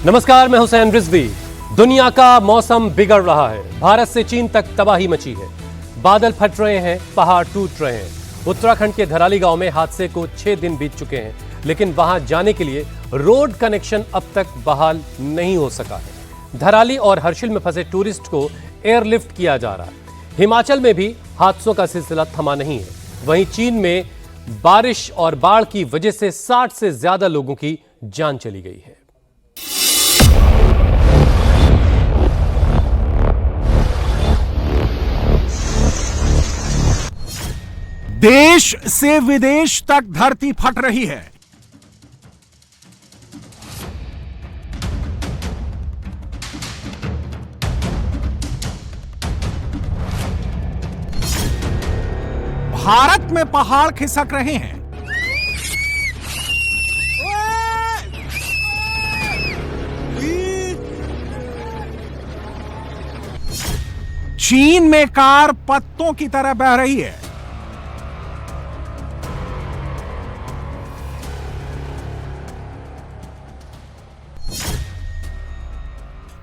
नमस्कार, मैं हुसैन रिजवी। दुनिया का मौसम बिगड़ रहा है। भारत से चीन तक तबाही मची है। बादल फट रहे हैं, पहाड़ टूट रहे हैं। उत्तराखंड के धराली गांव में हादसे को 6 दिन बीत चुके हैं, लेकिन वहां जाने के लिए रोड कनेक्शन अब तक बहाल नहीं हो सका है। धराली और हर्षिल में फंसे टूरिस्ट को एयरलिफ्ट किया जा रहा है। हिमाचल में भी हादसों का सिलसिला थमा नहीं है। वहीं चीन में बारिश और बाढ़ की वजह से 60 से ज्यादा लोगों की जान चली गई है। देश से विदेश तक धरती फट रही है। भारत में पहाड़ खिसक रहे हैं। चीन में कार पत्तों की तरह बह रही है।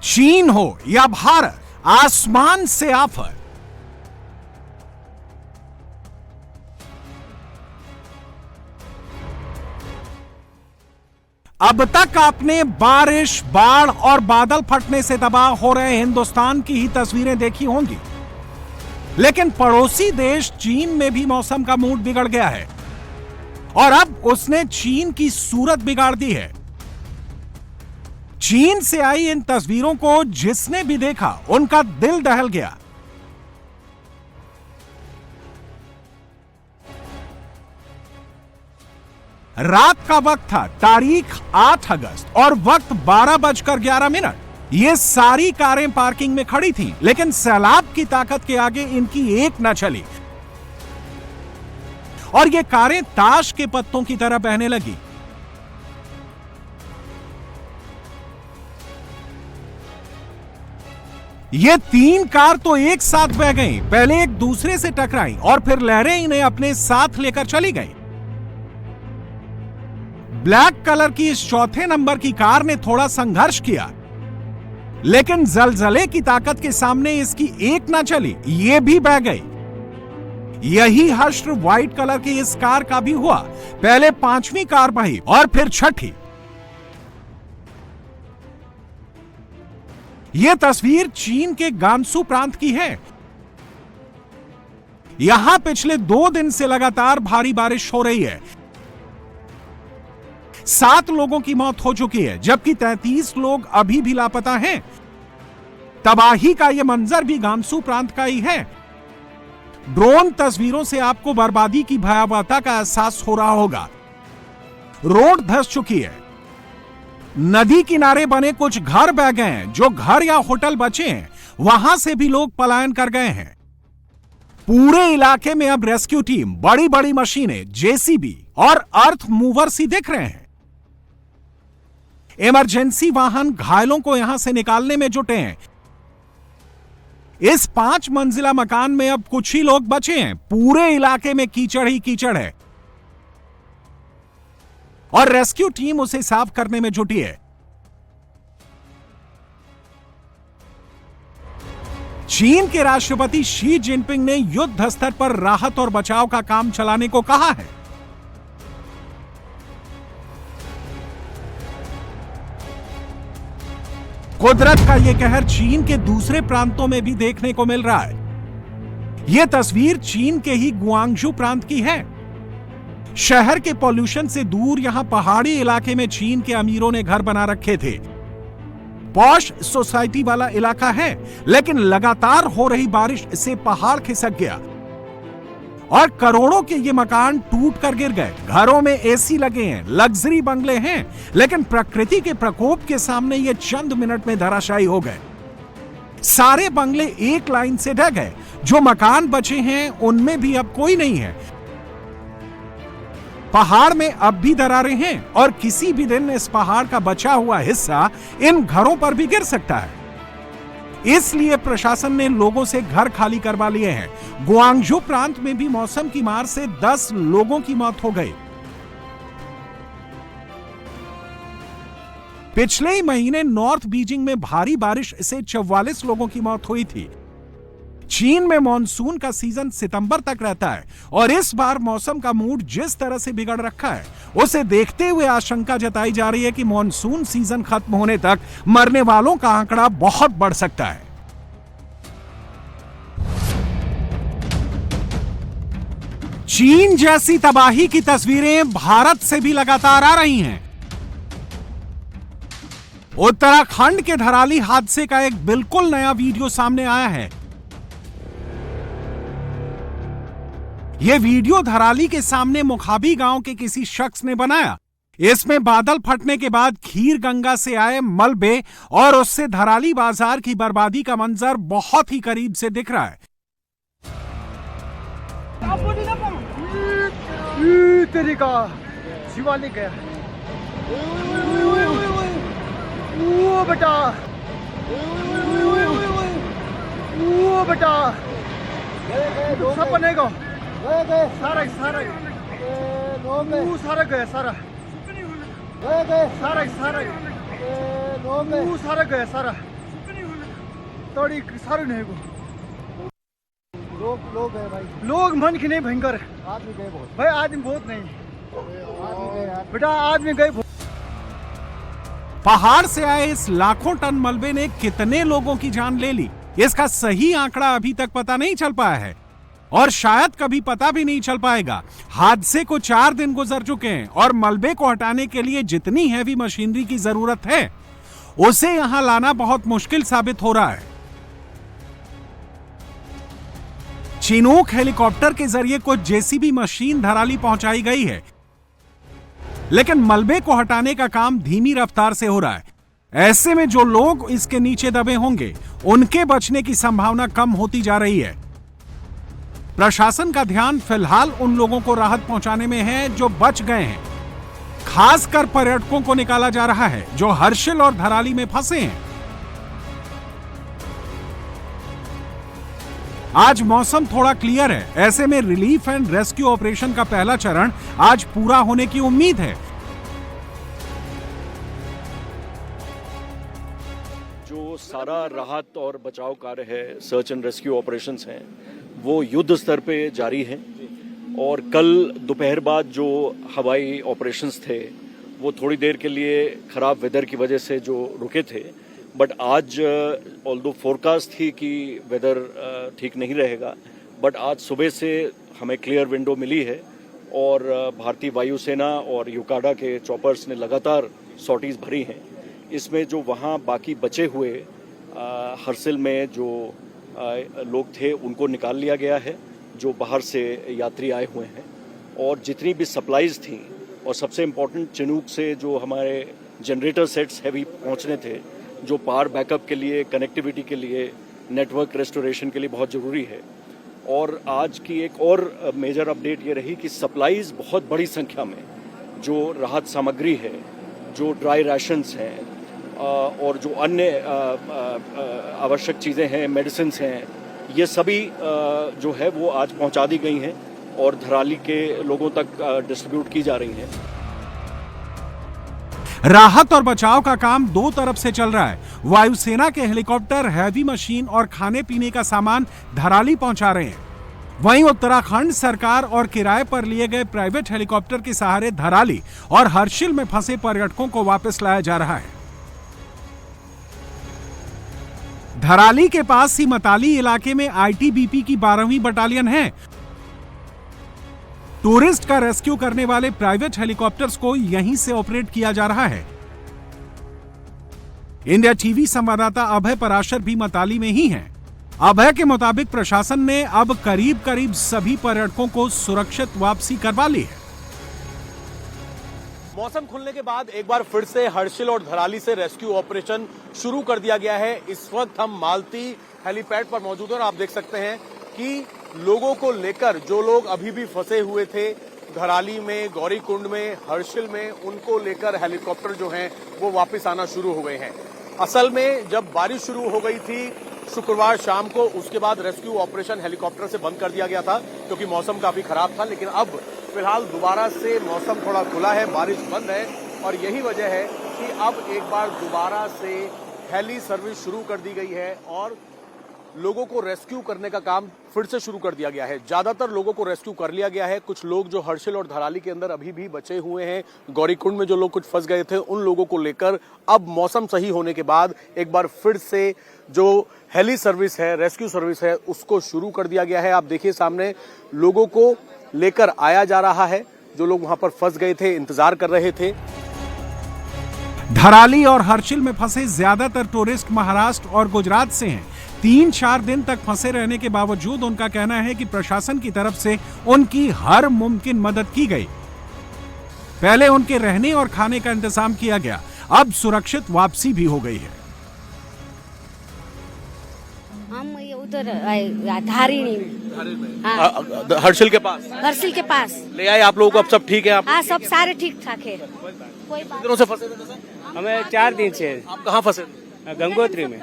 चीन हो या भारत, आसमान से आफत। अब तक आपने बारिश, बाढ़ और बादल फटने से तबाह हो रहे हिंदुस्तान की ही तस्वीरें देखी होंगी, लेकिन पड़ोसी देश चीन में भी मौसम का मूड बिगड़ गया है और अब उसने चीन की सूरत बिगाड़ दी है। चीन से आई इन तस्वीरों को जिसने भी देखा उनका दिल दहल गया। रात का वक्त था, तारीख 8 अगस्त और वक्त 12:11। ये सारी कारें पार्किंग में खड़ी थीं, लेकिन सैलाब की ताकत के आगे इनकी एक न चली और ये कारें ताश के पत्तों की तरह बहने लगी। ये 3 कार तो एक साथ बह गईं, पहले एक दूसरे से टकराईं और फिर लहरें इन्हें अपने साथ लेकर चली गईं। ब्लैक कलर की इस चौथे नंबर की कार ने थोड़ा संघर्ष किया, लेकिन जलजले की ताकत के सामने इसकी एक ना चली, ये भी बह गई। यही हश्र व्हाइट कलर की इस कार का भी हुआ। पहले 5वीं कार बही और फिर 6ठी। यह तस्वीर चीन के गांसू प्रांत की है। यहां पिछले 2 दिन से लगातार भारी बारिश हो रही है। 7 लोगों की मौत हो चुकी है, जबकि 33 लोग अभी भी लापता हैं। तबाही का यह मंजर भी गांसू प्रांत का ही है। ड्रोन तस्वीरों से आपको बर्बादी की भयावहता का एहसास हो रहा होगा। रोड धंस चुकी है। नदी किनारे बने कुछ घर बह गए हैं। जो घर या होटल बचे हैं, वहां से भी लोग पलायन कर गए हैं। पूरे इलाके में अब रेस्क्यू टीम, बड़ी बड़ी मशीनें, जेसीबी और अर्थ मूवर्स ही दिख रहे हैं। इमरजेंसी वाहन घायलों को यहां से निकालने में जुटे हैं। इस 5 मंजिला मकान में अब कुछ ही लोग बचे हैं। पूरे इलाके में कीचड़ ही कीचड़ है और रेस्क्यू टीम उसे साफ करने में जुटी है। चीन के राष्ट्रपति शी जिनपिंग ने युद्ध स्तर पर राहत और बचाव का काम चलाने को कहा है। कुदरत का यह कहर चीन के दूसरे प्रांतों में भी देखने को मिल रहा है। यह तस्वीर चीन के ही गुआंगझू प्रांत की है। शहर के पॉल्यूशन से दूर यहां पहाड़ी इलाके में चीन के अमीरों ने घर बना रखे थे। पॉश सोसाइटी वाला इलाका है, लेकिन लगातार हो रही बारिश से पहाड़ खिसक गया और करोड़ों के ये मकान टूट कर गिर गए। घरों में एसी लगे हैं, लग्जरी बंगले हैं, लेकिन प्रकृति के प्रकोप के सामने ये चंद मिनट में धराशायी हो गए। सारे बंगले एक लाइन से ढह गए। जो मकान बचे हैं उनमें भी अब कोई नहीं है। पहाड़ में अब भी दरारें हैं और किसी भी दिन इस पहाड़ का बचा हुआ हिस्सा इन घरों पर भी गिर सकता है। इसलिए प्रशासन ने लोगों से घर खाली करवा लिए हैं। गुआंगझू प्रांत में भी मौसम की मार से 10 लोगों की मौत हो गई। पिछले ही महीने नॉर्थ बीजिंग में भारी बारिश से 44 लोगों की मौत हुई थी। चीन में मॉनसून का सीजन सितंबर तक रहता है और इस बार मौसम का मूड जिस तरह से बिगड़ रखा है, उसे देखते हुए आशंका जताई जा रही है कि मॉनसून सीजन खत्म होने तक मरने वालों का आंकड़ा बहुत बढ़ सकता है। चीन जैसी तबाही की तस्वीरें भारत से भी लगातार आ रही हैं। उत्तराखंड के धराली हादसे का एक बिल्कुल नया वीडियो सामने आया है। यह वीडियो धराली के सामने मुखाबी गांव के किसी शख्स ने बनाया। इसमें बादल फटने के बाद खीर गंगा से आए मलबे और उससे धराली बाजार की बर्बादी का मंजर बहुत ही करीब से दिख रहा है। तरीका शिवालिक है। ओ बेटा, ओ बेटा, सपने को सारा सारा सारा गया, सारा सारा सारा सारा गया, सारा थोड़ी सारू नहीं को लोग है भाई, लोग मन की नहीं भयंकर, आदमी गए बहुत भाई, आदमी बहुत नहीं, बेटा आदमी गए। पहाड़ से आए इस लाखों टन मलबे ने कितने लोगों की जान ले ली, इसका सही आंकड़ा अभी तक पता नहीं चल पाया है और शायद कभी पता भी नहीं चल पाएगा। हादसे को 4 दिन गुजर चुके हैं और मलबे को हटाने के लिए जितनी हैवी मशीनरी की जरूरत है, उसे यहां लाना बहुत मुश्किल साबित हो रहा है। चिनूक हेलीकॉप्टर के जरिए कुछ जेसीबी मशीन धराली पहुंचाई गई है, लेकिन मलबे को हटाने का काम धीमी रफ्तार से हो रहा है। ऐसे में जो लोग इसके नीचे दबे होंगे, उनके बचने की संभावना कम होती जा रही है। प्रशासन का ध्यान फिलहाल उन लोगों को राहत पहुंचाने में है जो बच गए हैं। खासकर पर्यटकों को निकाला जा रहा है जो हर्षिल और धराली में फंसे हैं। आज मौसम थोड़ा क्लियर है, ऐसे में रिलीफ एंड रेस्क्यू ऑपरेशन का पहला चरण आज पूरा होने की उम्मीद है। जो सारा राहत और बचाव कार्य है, सर्च एंड रेस्क्यू ऑपरेशंस हैं, वो युद्ध स्तर पे जारी हैं और कल दोपहर बाद जो हवाई ऑपरेशंस थे वो थोड़ी देर के लिए खराब वेदर की वजह से जो रुके थे, बट आज ऑल्दो फोरकास्ट थी कि वेदर ठीक नहीं रहेगा, बट आज सुबह से हमें क्लियर विंडो मिली है और भारतीय वायुसेना और यूकाडा के चॉपर्स ने लगातार सॉर्टीज भरी हैं। इसमें जो वहाँ बाकी बचे हुए हर्सिल में जो लोग थे उनको निकाल लिया गया है, जो बाहर से यात्री आए हुए हैं, और जितनी भी सप्लाईज थी और सबसे इम्पोर्टेंट चिनूक से जो हमारे जनरेटर सेट्स हैवी पहुँचने थे, जो पावर बैकअप के लिए, कनेक्टिविटी के लिए, नेटवर्क रेस्टोरेशन के लिए बहुत ज़रूरी है। और आज की एक और मेजर अपडेट ये रही कि सप्लाईज बहुत बड़ी संख्या में जो राहत सामग्री है, जो ड्राई राशंस हैं और जो अन्य आवश्यक चीज़ें हैं, मेडिसिन्स हैं, ये सभी जो है वो आज पहुंचा दी गई हैं और धराली के लोगों तक डिस्ट्रीब्यूट की जा रही हैं। राहत और बचाव का काम दो तरफ से चल रहा है। वायुसेना के हेलीकॉप्टर हैवी मशीन और खाने पीने का सामान धराली पहुंचा रहे हैं, वहीं उत्तराखंड सरकार और किराए पर लिए गए प्राइवेट हेलीकॉप्टर के सहारे धराली और हर्षिल में फंसे पर्यटकों को वापस लाया जा रहा है। धराली के पास ही मताली इलाके में आईटीबीपी की 12वीं बटालियन है। टूरिस्ट का रेस्क्यू करने वाले प्राइवेट हेलीकॉप्टर्स को यहीं से ऑपरेट किया जा रहा है। इंडिया टीवी संवाददाता अभय पराशर भी मताली में ही हैं। अभय के मुताबिक प्रशासन ने अब करीब करीब सभी पर्यटकों को सुरक्षित वापसी करवा ली है। मौसम खुलने के बाद एक बार फिर से हर्षिल और धराली से रेस्क्यू ऑपरेशन शुरू कर दिया गया है। इस वक्त हम मालती हेलीपैड पर मौजूद हैं और आप देख सकते हैं कि लोगों को लेकर जो लोग अभी भी फंसे हुए थे धराली में, गौरीकुंड में, हर्षिल में, उनको लेकर हेलीकॉप्टर जो हैं वो वापस आना शुरू हो गए हैं। असल में जब बारिश शुरू हो गई थी शुक्रवार शाम को, उसके बाद रेस्क्यू ऑपरेशन हेलीकॉप्टर से बंद कर दिया गया था क्योंकि मौसम काफी खराब था, लेकिन अब फिलहाल दोबारा से मौसम थोड़ा खुला है, बारिश बंद है और यही वजह है कि अब एक बार दोबारा से हेली सर्विस शुरू कर दी गई है और लोगों को रेस्क्यू करने का काम फिर से शुरू कर दिया गया है। ज्यादातर लोगों को रेस्क्यू कर लिया गया है। कुछ लोग जो हर्षिल और धराली के अंदर अभी भी बचे हुए हैं, गौरीकुंड में जो लोग कुछ फंस गए थे, उन लोगों को लेकर अब मौसम सही होने के बाद एक बार फिर से जो हेली सर्विस है, रेस्क्यू सर्विस है, उसको शुरू कर दिया गया है। आप देखिए सामने लोगों को लेकर आया जा रहा है, जो लोग वहां पर फंस गए थे, इंतजार कर रहे थे। धराली और हर्षिल में फंसे ज्यादातर टूरिस्ट महाराष्ट्र और गुजरात से हैं। 3-4 दिन तक फंसे रहने के बावजूद उनका कहना है कि प्रशासन की तरफ से उनकी हर मुमकिन मदद की गई। पहले उनके रहने और खाने का इंतजाम किया गया, अब सुरक्षित वापसी भी हो गई है। हम ये उधर धारिणी में, हाँ। हर्षिल के पास हर्षिल के पास ले आए आप लोगों को? अब सब ठीक है? आप हाँ, सब सारे ठीक ठाक है। कोई बात दिनों से फंसे थे सर? हमें 4 दिन से। आप कहाँ फंसे थे? गंगोत्री में।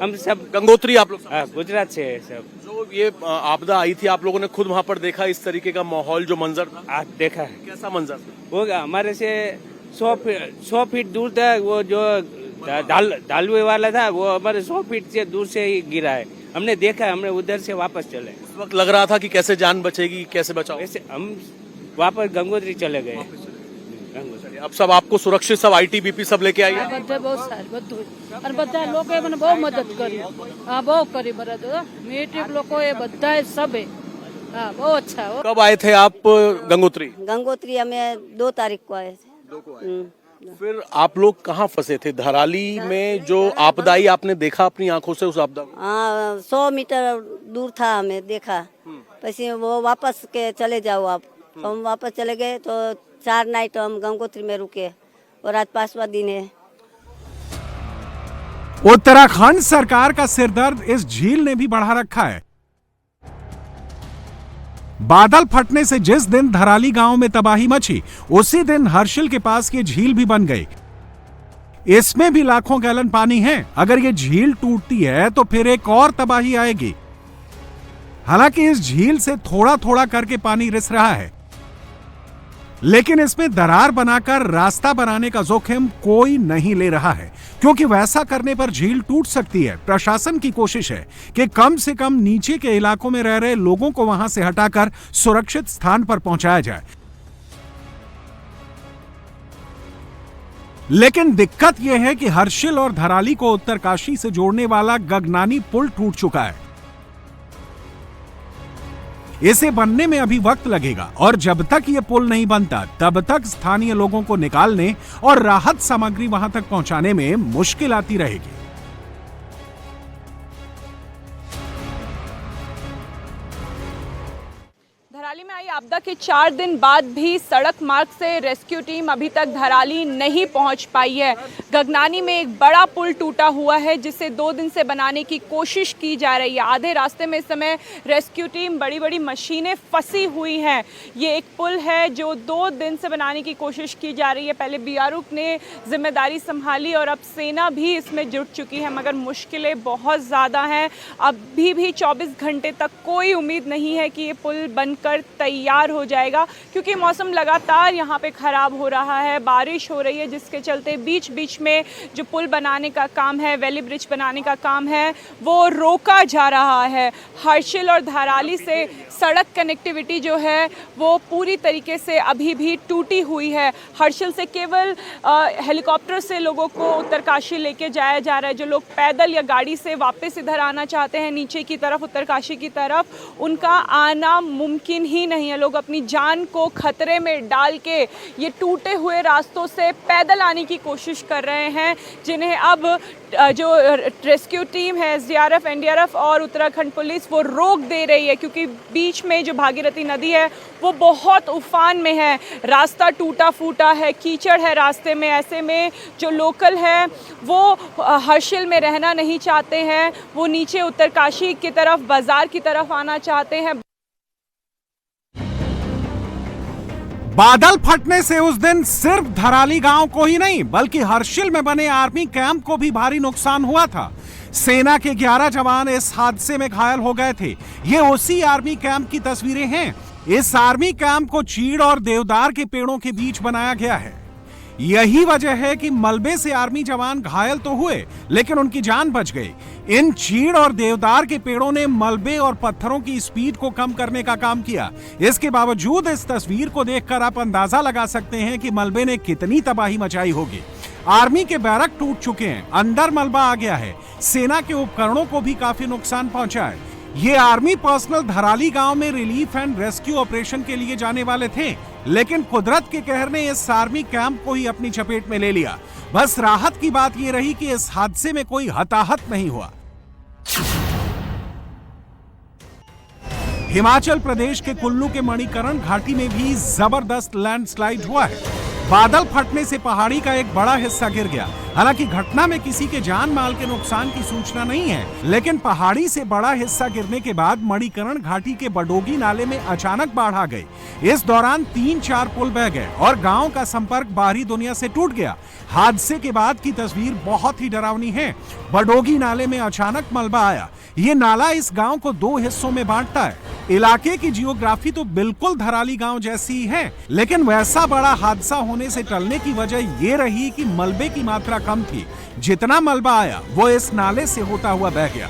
हम सब गंगोत्री आप लोग? हाँ, गुजरात से है सब। जो ये आपदा आई थी, आप लोगों ने खुद वहाँ पर देखा इस तरीके का माहौल, जो मंजर था? आज देखा है। कैसा मंजर था? वो हमारे से 100 फीट दूर तक वो जो ढालवे वाला था, वो हमारे 100 फीट से दूर से ही गिरा है। हमने देखा, हमने उधर से वापस चले। उस वक्त लग रहा था कि कैसे जान बचेगी, कैसे बचाओ? वैसे हम वापस गंगोत्री चले गए। अब सब आपको सुरक्षित, सब आईटीबीपी सब लेके आई है? बहुत सारे और બધા લોકોએ મને બહુ મદદ કરી, હા બહુ કરી મદદ, મેટ્રિક લોકોએ બધાએ સબે, હા બહુ अच्छा हो। कब आए थे आप गंगोत्री? गंगोत्री हमें 2 तारीख को आए थे। फिर आप लोग कहाँ फंसे थे? धराली में जो आपदा आई, आपने देखा अपनी आंखों से उस आपदा को? हाँ, 100 मीटर दूर था, हमें देखा। પછી वो वापस के चले जाओ आप, तो हम वापस चले गए। तो 4 नाइट हम गंगोत्री में रुके और आज 5वां दिन है। उत्तराखंड सरकार का सिरदर्द इस झील ने भी बढ़ा रखा है। बादल फटने से जिस दिन धराली गांव में तबाही मची, उसी दिन हर्षिल के पास ये झील भी बन गई। इसमें भी लाखों गैलन पानी है। अगर ये झील टूटती है तो फिर एक और तबाही आएगी। हालांकि इस झील से थोड़ा थोड़ा करके पानी रिस रहा है, लेकिन इसमें दरार बनाकर रास्ता बनाने का जोखिम कोई नहीं ले रहा है, क्योंकि वैसा करने पर झील टूट सकती है। प्रशासन की कोशिश है कि कम से कम नीचे के इलाकों में रह रहे लोगों को वहां से हटाकर सुरक्षित स्थान पर पहुंचाया जाए। लेकिन दिक्कत यह है कि हर्षिल और धराली को उत्तरकाशी से जोड़ने वाला गगनानी पुल टूट चुका है। इसे बनने में अभी वक्त लगेगा और जब तक ये पुल नहीं बनता, तब तक स्थानीय लोगों को निकालने और राहत सामग्री वहां तक पहुंचाने में मुश्किल आती रहेगी। धराली में आई आपदा के 4 दिन बाद भी सड़क मार्ग से रेस्क्यू टीम अभी तक धराली नहीं पहुंच पाई है। गगनानी में एक बड़ा पुल टूटा हुआ है, जिसे 2 दिन से बनाने की कोशिश की जा रही है। आधे रास्ते में इस समय रेस्क्यू टीम, बड़ी बड़ी मशीनें फंसी हुई हैं। ये एक पुल है जो 2 दिन से बनाने की कोशिश की जा रही है। पहले बीआरओ ने जिम्मेदारी संभाली और अब सेना भी इसमें जुट चुकी है, मगर मुश्किलें बहुत ज़्यादा हैं। अभी भी 24 घंटे तक कोई उम्मीद नहीं है कि ये पुल बनकर तैयार हो जाएगा, क्योंकि मौसम लगातार यहाँ पे खराब हो रहा है। बारिश हो रही है, जिसके चलते बीच बीच में जो पुल बनाने का काम है, वैली ब्रिज बनाने का काम है, वो रोका जा रहा है। हर्षिल और धराली से सड़क कनेक्टिविटी जो है वो पूरी तरीके से अभी भी टूटी हुई है। हर्षिल से केवल हेलीकॉप्टर से लोगों को उत्तरकाशी लेके जाया जा रहा है। जो लोग पैदल या गाड़ी से वापस इधर आना चाहते हैं नीचे की तरफ, उत्तरकाशी की तरफ, उनका आना मुमकिन ही नहीं है। लोग अपनी जान को खतरे में डाल के ये टूटे हुए रास्तों से पैदल आने की कोशिश कर रहे हैं, जिन्हें अब जो रेस्क्यू टीम है, एसडीआरएफ, एनडीआरएफ और उत्तराखंड पुलिस, वो रोक दे रही है, क्योंकि बीच में जो भागीरथी नदी है वो बहुत उफान में है। रास्ता टूटा फूटा है, कीचड़ है रास्ते में। ऐसे में जो लोकल है वो हर्षिल में रहना नहीं चाहते हैं, वो नीचे उत्तरकाशी की तरफ, बाजार की तरफ आना चाहते हैं। बादल फटने से उस दिन सिर्फ धराली गांव को ही नहीं, बल्कि हर्षिल में बने आर्मी कैंप को भी भारी नुकसान हुआ था। सेना के 11 जवान इस हादसे में घायल हो गए थे। ये उसी आर्मी कैंप की तस्वीरें हैं। इस आर्मी कैंप को चीड़ और देवदार के पेड़ों के बीच बनाया गया है। यही वजह है कि मलबे से आर्मी जवान घायल तो हुए, लेकिन उनकी जान बच गई। इन चीड़ और देवदार के पेड़ों ने मलबे और पत्थरों की स्पीड को कम करने का काम किया। इसके बावजूद इस तस्वीर को देखकर आप अंदाजा लगा सकते हैं कि मलबे ने कितनी तबाही मचाई होगी। आर्मी के बैरक टूट चुके हैं, अंदर मलबा आ गया है, सेना के उपकरणों को भी काफी नुकसान पहुंचा है। ये आर्मी पर्सनल धराली गांव में रिलीफ एंड रेस्क्यू ऑपरेशन के लिए जाने वाले थे, लेकिन कुदरत के कहर ने इस आर्मी कैंप को ही अपनी चपेट में ले लिया। बस राहत की बात यह रही कि इस हादसे में कोई हताहत नहीं हुआ। हिमाचल प्रदेश के कुल्लू के मणिकरण घाटी में भी जबरदस्त लैंडस्लाइड हुआ है। बादल फटने से पहाड़ी का एक बड़ा हिस्सा गिर गया। हालांकि घटना में किसी के जान माल के नुकसान की सूचना नहीं है, लेकिन पहाड़ी से बड़ा हिस्सा गिरने के बाद मणिकरण घाटी के बडोगी नाले में अचानक बाढ़ आ गई। इस दौरान 3-4 पुल बह गए और गांव का संपर्क बाहरी दुनिया से टूट गया। हादसे के बाद की तस्वीर बहुत ही डरावनी है। बडोगी नाले में अचानक मलबा आया। ये नाला इस गांव को 2 हिस्सों में बांटता है। इलाके की जियोग्राफी तो बिल्कुल धराली गांव जैसी ही है, लेकिन वैसा बड़ा हादसा होने से टलने की वजह ये रही कि मलबे की मात्रा कम थी। जितना मलबा आया वो इस नाले से होता हुआ बह गया।